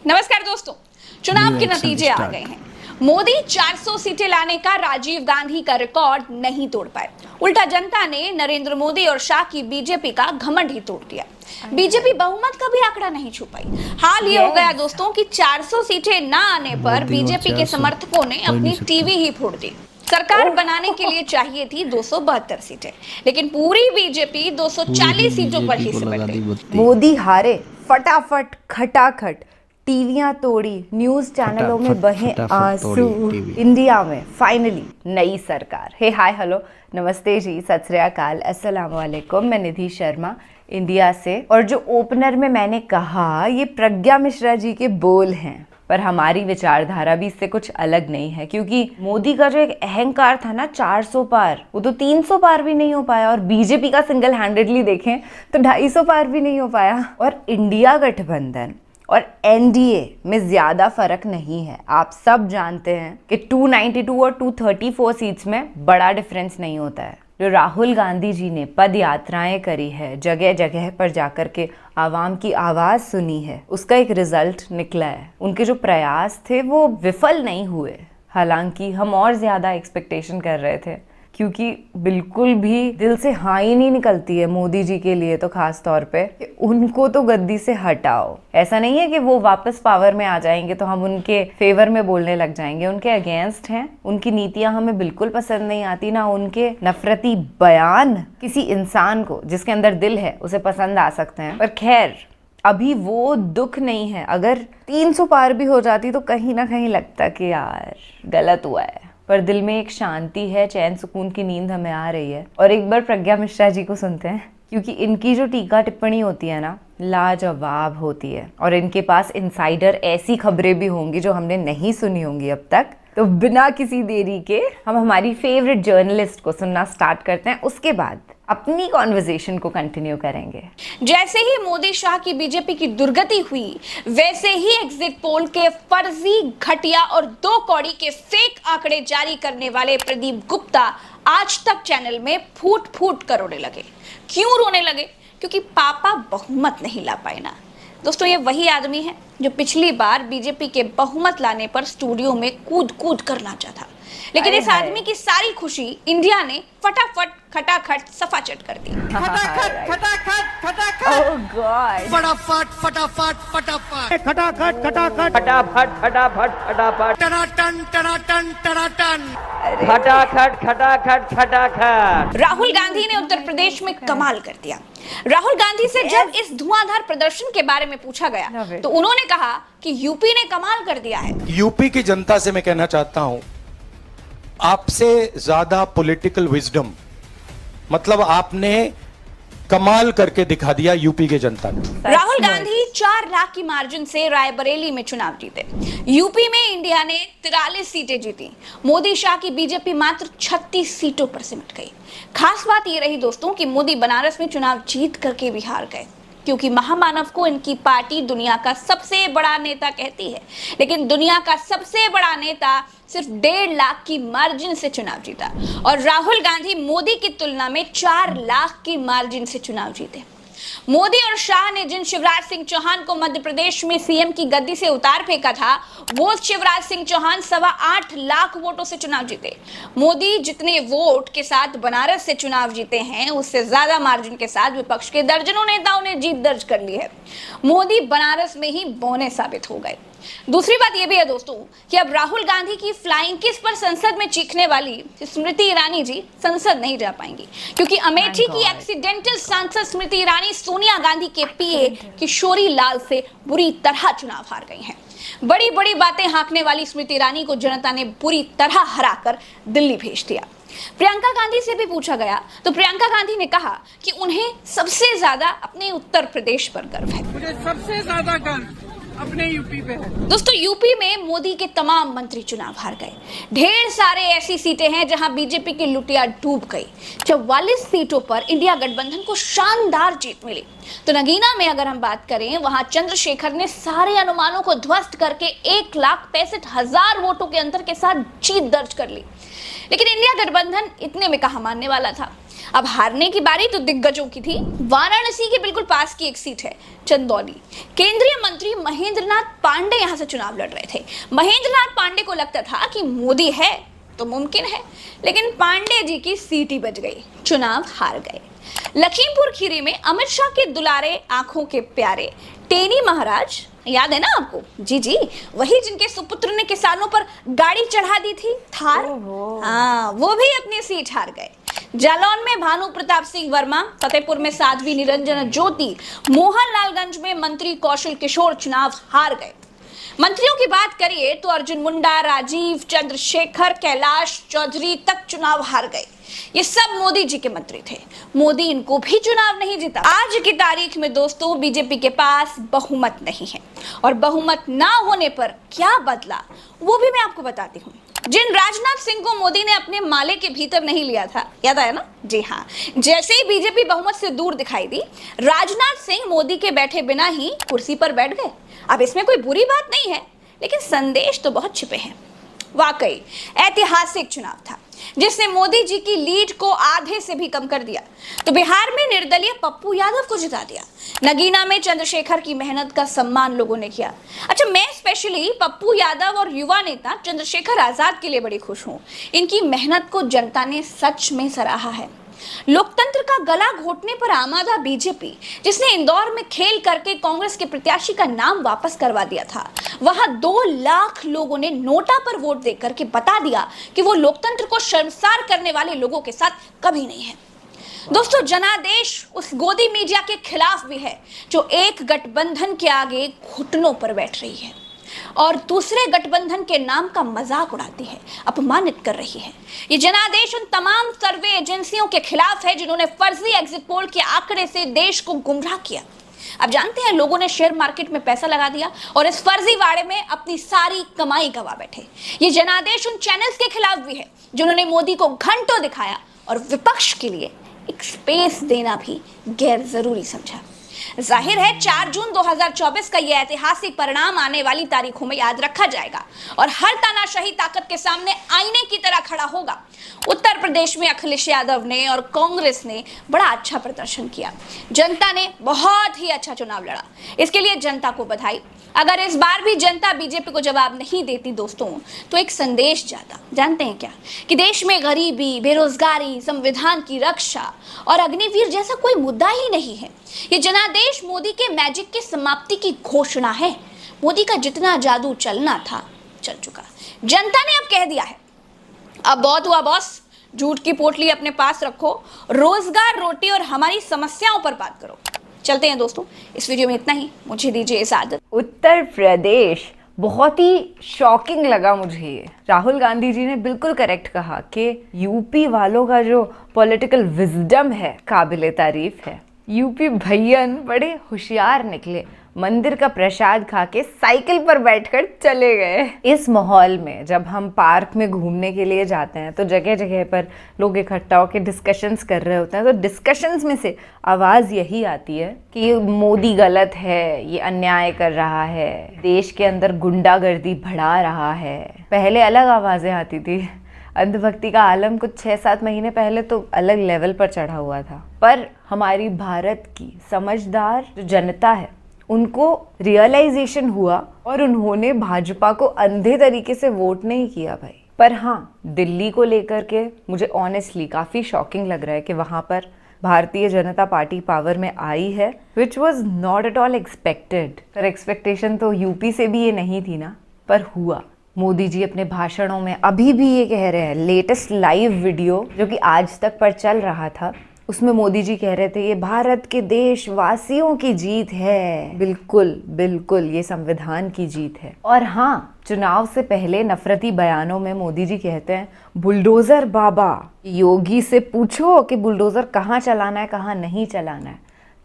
नमस्कार दोस्तों, चुनाव के नतीजे आ गए हैं। मोदी 400 सीटें लाने का राजीव गांधी का रिकॉर्ड नहीं तोड़ पाए। उल्टा जनता ने नरेंद्र मोदी और शाह की बीजेपी का घमंड ही तोड़ दिया। बीजेपी बहुमत का भी आंकड़ा नहीं छू पाई। हाल ये हो गया दोस्तों कि 400 सीटें ना आने पर बीजेपी के समर्थकों ने अपनी टीवी ही फोड़ दी। सरकार बनाने के लिए चाहिए थी 272 सीटें, लेकिन पूरी बीजेपी 240 सीटों पर ही सिमट गई। मोदी हारे, फटाफट खटाखट टीवियां तोड़ी, न्यूज चैनलों में बहे आंसू। इंडिया में फाइनली नई सरकार। हे हाय हेलो नमस्ते जी, सत श्री अकाल, अस्सलाम वालेकुम। मैं निधि शर्मा इंडिया से। और जो ओपनर में मैंने कहा ये प्रज्ञा मिश्रा जी के बोल हैं, पर हमारी विचारधारा भी इससे कुछ अलग नहीं है, क्योंकि मोदी का जो एक अहंकार था ना 400 पार, वो तो 300 पार भी नहीं हो पाया। और बीजेपी का सिंगल हैंडेडली देखें तो 250 पार भी नहीं हो पाया। और इंडिया गठबंधन और एनडीए में ज्यादा फर्क नहीं है। आप सब जानते हैं कि 292 और 234 सीट्स में बड़ा डिफरेंस नहीं होता है। जो राहुल गांधी जी ने पद यात्राएं करी है, जगह जगह पर जाकर के आवाम की आवाज सुनी है, उसका एक रिजल्ट निकला है। उनके जो प्रयास थे वो विफल नहीं हुए। हालांकि हम और ज्यादा एक्सपेक्टेशन कर रहे थे, क्योंकि बिल्कुल भी दिल से हाँ ही नहीं निकलती है मोदी जी के लिए तो खास तौर पे कि उनको तो गद्दी से हटाओ। ऐसा नहीं है कि वो वापस पावर में आ जाएंगे तो हम उनके फेवर में बोलने लग जाएंगे। उनके अगेंस्ट हैं, उनकी नीतियां हमें बिल्कुल पसंद नहीं आती, ना उनके नफरती बयान किसी इंसान को जिसके अंदर दिल है उसे पसंद आ सकते हैं। पर खैर, अभी वो दुख नहीं है। अगर 300 पार भी हो जाती तो कहीं ना कहीं लगता कि यार गलत हुआ है, पर दिल में एक शांति है, चैन सुकून की नींद हमें आ रही है। और एक बार प्रज्ञा मिश्रा जी को सुनते हैं, क्योंकि इनकी जो टीका टिप्पणी होती है ना, लाजवाब होती है। और इनके पास इनसाइडर ऐसी खबरें भी होंगी जो हमने नहीं सुनी होंगी अब तक। तो बिना किसी देरी के हम हमारी फेवरेट जर्नलिस्ट को सुनना स्टार्ट करते हैं, उसके बाद अपनी कॉन्वर्सेशन को कंटिन्यू करेंगे। जैसे ही मोदी शाह की बीजेपी की दुर्गति हुई, वैसे ही एग्जिट पोल के फर्जी, घटिया और 2 कौड़ी के फेक आंकड़े जारी करने वाले प्रदीप गुप्ता आज तक चैनल में फूट फूट कर रोने लगे। क्यों रोने लगे? क्योंकि पापा बहुमत नहीं ला पाए ना। दोस्तों, ये वही आदमी है जो पिछली बार बीजेपी के बहुमत लाने पर स्टूडियो में कूद कूद कर नाचा था, लेकिन इस आदमी की सारी खुशी इंडिया ने फटाफट खटाखट सफाचट कर दी। खटाखट खटाखट खटाखट, ओह गॉड, फटाफट फटाफट फटाफट, खटाखट खटाखट फटाफट फटाफट फटाफट, टनाटन टनाटन टनाटन, खटाखट खटाखट खटाखट। राहुल गांधी ने उत्तर प्रदेश में कमाल कर दिया। राहुल गांधी से जब इस धुआंधार प्रदर्शन के बारे में पूछा गया तो उन्होंने कहा कि यूपी ने कमाल कर दिया है। यूपी की जनता से मैं कहना चाहता हूं, आपसे ज्यादा पॉलिटिकल विजडम, मतलब आपने कमाल करके दिखा दिया यूपी के जनता ने। राहुल गांधी 4 लाख की मार्जिन से रायबरेली में चुनाव जीते। यूपी में इंडिया ने 43 सीटें जीती। मोदी शाह की बीजेपी मात्र 36 सीटों पर सिमट गई। खास बात ये रही दोस्तों कि मोदी बनारस में चुनाव जीत करके भी हार गए, क्योंकि महामानव को इनकी पार्टी दुनिया का सबसे बड़ा नेता कहती है, लेकिन दुनिया का सबसे बड़ा नेता सिर्फ 1.5 लाख की मार्जिन से चुनाव जीता। और राहुल गांधी मोदी की तुलना में 4 लाख की मार्जिन से चुनाव जीते। मोदी और शाह ने जिन शिवराज सिंह चौहान को मध्य प्रदेश में सीएम की गद्दी से उतार फेंका था, वो शिवराज सिंह चौहान 8.25 लाख वोटों से चुनाव जीते। मोदी जितने वोट के साथ बनारस से चुनाव जीते हैं, उससे ज्यादा मार्जिन के साथ विपक्ष के दर्जनों नेताओं ने जीत दर्ज कर ली है। मोदी बनारस में ही बौने साबित हो गए। दूसरी बात यह भी है दोस्तों कि अब राहुल गांधी की फ्लाइंग किस पर संसद में चीखने वाली स्मृति ईरानी जी संसद नहीं जा पाएंगी, क्योंकि अमेठी की एक्सीडेंटल सांसद स्मृति ईरानी सोनिया गांधी के पीए किशोरी लाल से बुरी तरह चुनाव हार गई हैं। बड़ी बड़ी बातें हाँकने वाली स्मृति ईरानी को जनता ने बुरी तरह हराकर दिल्ली भेज दिया। प्रियंका गांधी से भी पूछा गया तो प्रियंका गांधी ने कहा कि उन्हें सबसे ज्यादा अपने उत्तर प्रदेश पर गर्व है। मुझे सबसे ज्यादा गर्व अपने यूपी पे है। दोस्तों, यूपी में मोदी के तमाम मंत्री चुनाव हार गए। ढेर सारे ऐसी सीटें हैं जहां बीजेपी की लुटिया डूब गई। 44 सीटों पर इंडिया गठबंधन को शानदार जीत मिली। तो नगीना में अगर हम बात करें, वहां चंद्रशेखर ने सारे अनुमानों को ध्वस्त करके 1,65,000 वोटों के अंतर के साथ जीत दर्ज कर ली। लेकिन इंडिया गठबंधन इतने में कहां मानने वाला था। अब हारने की बारी तो दिग्गजों की थी। वाराणसी के बिल्कुल पास की एक सीट है चंदौली। केंद्रीय मंत्री महेंद्र नाथ पांडे यहां से चुनाव लड़ रहे थे। महेंद्र नाथ पांडे को लगता था कि मोदी है तो मुमकिन है, लेकिन पांडे जी की सीट ही बच गई, चुनाव हार गए। लखीमपुर खीरी में अमित शाह के दुलारे आंखों के प्यारे टेनी महाराज, याद है ना आपको? जी जी, वही जिनके सुपुत्र ने किसानों पर गाड़ी चढ़ा दी थी, थार। हाँ, वो भी अपनी सीट हार गए। जालौन में भानु प्रताप सिंह वर्मा, फतेहपुर में साध्वी निरंजन ज्योति, मोहनलालगंज में मंत्री कौशल किशोर चुनाव हार गए। मंत्रियों की बात करिए तो अर्जुन मुंडा, राजीव, चंद्रशेखर, कैलाश चौधरी तक चुनाव हार गए। ये सब मोदी जी के मंत्री थे। मोदी इनको भी चुनाव नहीं जीता। आज की तारीख में दोस्तों बीजेपी के पास बहुमत नहीं है, और बहुमत ना होने पर क्या बदला वो भी मैं आपको बताती हूँ। जिन राजनाथ सिंह को मोदी ने अपने माले के भीतर नहीं लिया था, याद आया ना? जी हाँ, जैसे ही बीजेपी बहुमत से दूर दिखाई दी, राजनाथ सिंह मोदी के बैठे बिना ही कुर्सी पर बैठ गए। अब इसमें कोई बुरी बात नहीं है, लेकिन संदेश तो बहुत छिपे हैं। वाकई ऐतिहासिक चुनाव था जिसने मोदी जी की लीड को आधे से भी कम कर दिया। तो बिहार में निर्दलीय पप्पू यादव को जिता दिया। नगीना में चंद्रशेखर की मेहनत का सम्मान लोगों ने किया। अच्छा, मैं स्पेशली पप्पू यादव और युवा नेता चंद्रशेखर आजाद के लिए बड़ी खुश हूं। इनकी मेहनत को जनता ने सच में सराहा है। लोकतंत्र का गला घोटने पर आमादा बीजेपी, जिसने इंदौर में खेल करके कांग्रेस के प्रत्याशी का नाम वापस करवा दिया था, वहां 2 लाख लोगों ने नोटा पर वोट देकर के बता दिया कि वो लोकतंत्र को शर्मसार करने वाले लोगों के साथ कभी नहीं है। दोस्तों, जनादेश उस गोदी मीडिया के खिलाफ भी है जो एक गठबंधन के आगे घुटनों पर बैठ रही है और दूसरे गठबंधन के नाम का मजाक उड़ाती है, अपमानित कर रही है। ये जनादेश उन तमाम सर्वे एजेंसियों के खिलाफ है जिन्होंने फर्जी एग्जिट पोल के आंकड़े से देश को गुमराह किया। अब जानते हैं, लोगों ने शेयर मार्केट में पैसा लगा दिया और इस फर्जी वाड़े में अपनी सारी कमाई गंवा बैठे। ये जनादेश उन चैनल्स के खिलाफ भी है जिन्होंने मोदी को घंटों दिखाया और विपक्ष के लिए एक स्पेस देना भी गैर जरूरी समझा। जाहिर है 4 जून 2024 का यह ऐतिहासिक परिणाम आने वाली तारीखों में याद रखा जाएगा और हर तानाशाही ताकत के सामने आईने की तरह खड़ा होगा। उत्तर प्रदेश में अखिलेश यादव ने और कांग्रेस ने बड़ा अच्छा प्रदर्शन किया। जनता ने बहुत ही अच्छा चुनाव लड़ा, इसके लिए जनता को बधाई। अगर इस बार भी जनता बीजेपी को जवाब नहीं देती दोस्तों, तो एक संदेश जाता, जानते हैं क्या? कि देश में गरीबी, बेरोजगारी, संविधान की रक्षा और अग्निवीर जैसा कोई मुद्दा ही नहीं है। ये जनादेश मोदी के मैजिक की समाप्ति की घोषणा है। मोदी का जितना जादू चलना था, चल चुका। जनता ने अब कह दिया है, अब बहुत हुआ बॉस, झूठ की पोटली अपने पास रखो, रोजगार, रोटी और हमारी समस्याओं पर बात करो। चलते हैं दोस्तों, इस वीडियो में इतना ही, मुझे दीजिए इजाजत। उत्तर प्रदेश बहुत ही शॉकिंग लगा मुझे ये। राहुल गांधी जी ने बिल्कुल करेक्ट कहा कि यूपी वालों का जो पॉलिटिकल विजडम है काबिले तारीफ है। यूपी भैयन बड़े होशियार निकले, मंदिर का प्रसाद खा के साइकिल पर बैठकर चले गए। इस माहौल में जब हम पार्क में घूमने के लिए जाते हैं तो जगह जगह पर लोग इकट्ठा होकर डिस्कशंस कर रहे होते हैं, तो डिस्कशंस में से आवाज़ यही आती है कि मोदी गलत है, ये अन्याय कर रहा है, देश के अंदर गुंडागर्दी बढ़ा रहा है। पहले अलग आवाज़ें आती थी, अंधभक्ति का आलम कुछ 6-7 महीने पहले तो अलग लेवल पर चढ़ा हुआ था। पर हमारी भारत की समझदार जो जनता है उनको रियलाइजेशन हुआ और उन्होंने भाजपा को अंधे तरीके से वोट नहीं किया भाई। पर हाँ, दिल्ली को लेकर के मुझे ऑनेस्टली काफ़ी शॉकिंग लग रहा है कि वहाँ पर भारतीय जनता पार्टी पावर में आई है, which was not at all expected. पर एक्सपेक्टेशन तो यूपी से भी ये नहीं थी ना, पर हुआ। मोदी जी अपने भाषणों में अभी भी ये कह रहे हैं, लेटेस्ट लाइव वीडियो जो कि आज तक पर चल रहा था उसमें मोदी जी कह रहे थे ये भारत के देशवासियों की जीत है। बिल्कुल बिल्कुल, ये संविधान की जीत है। और हाँ, चुनाव से पहले नफरती बयानों में मोदी जी कहते हैं बुलडोजर बाबा, योगी से पूछो कि बुलडोजर कहाँ चलाना है कहाँ नहीं चलाना है।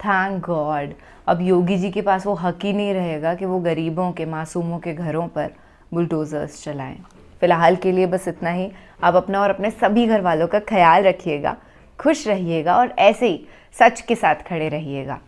थैंक गॉड अब योगी जी के पास वो हक ही नहीं रहेगा कि वो गरीबों के, मासूमों के घरों पर बुलडोजर्स चलाएं। फिलहाल के लिए बस इतना ही। आप अपना और अपने सभी घर वालों का ख्याल रखिएगा, खुश रहिएगा और ऐसे ही सच के साथ खड़े रहिएगा।